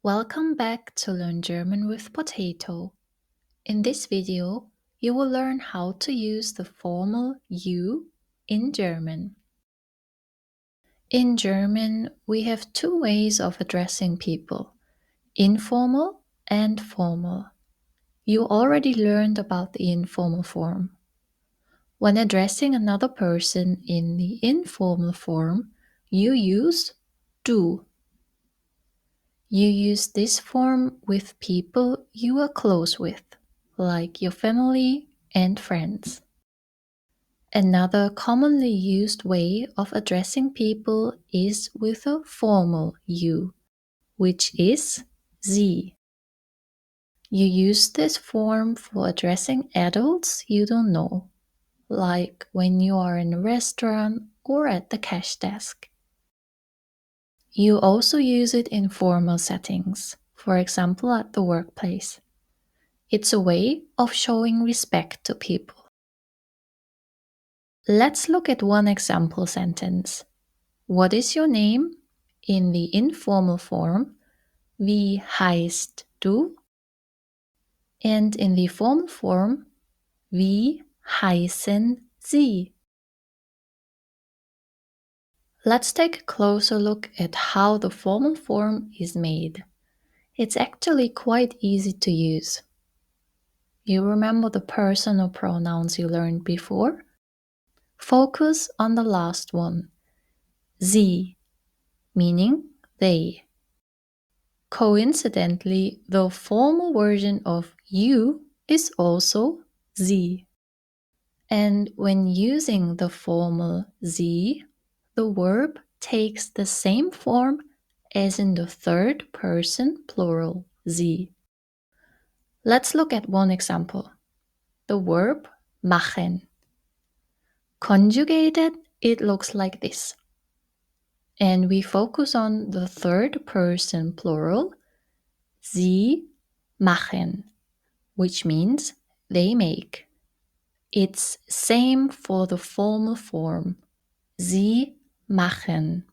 Welcome back to Learn German with Potato. In this video, you will learn how to use the formal you in German. In German, we have two ways of addressing people, informal and formal. You already learned about the informal form. When addressing another person in the informal form, you use du. You use this form with people you are close with, like your family and friends. Another commonly used way of addressing people is with a formal you, which is Sie. You use this form for addressing adults you don't know, like when you are in a restaurant or at the cash desk. You also use it in formal settings, for example at the workplace. It's a way of showing respect to people. Let's look at one example sentence. What is your name? In the informal form, wie heißt du? And in the formal form, wie heißen Sie? Let's take a closer look at how the formal form is made. It's actually quite easy to use. You remember the personal pronouns you learned before? Focus on the last one, Sie, meaning they. Coincidentally, the formal version of you is also Sie. And when using the formal Sie, the verb takes the same form as in the third person plural Sie. Let's look at one example. The verb machen. Conjugated, it looks like this. And we focus on the third person plural, Sie machen, which means they make. It's same for the formal form, Sie machen,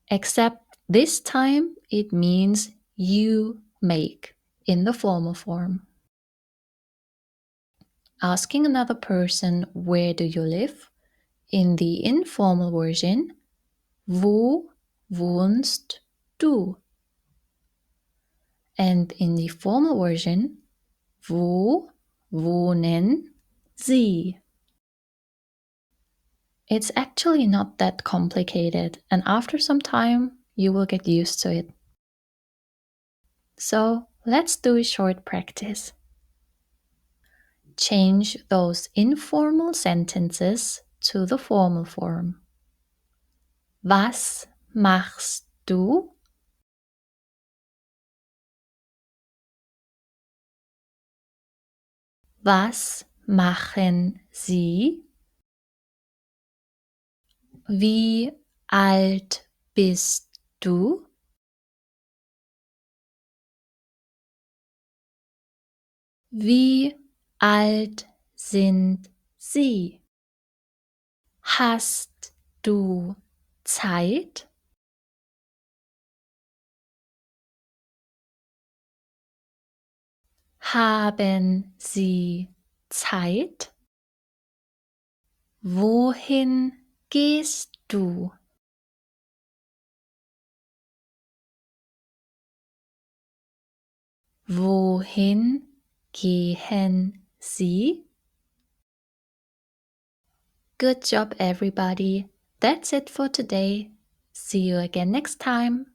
except this time it means you make in the formal form. Asking another person, where do you live? In the informal version, wo wohnst du? And in the formal version, wo wohnen Sie? It's actually not that complicated, and after some time, you will get used to it. So let's do a short practice. Change those informal sentences to the formal form. Was machst du? Was machen Sie? Wie alt bist du? Wie alt sind Sie? Hast du Zeit? Haben Sie Zeit? Wohin gehst du? Wohin gehen Sie? Good job, everybody. That's it for today. See you again next time.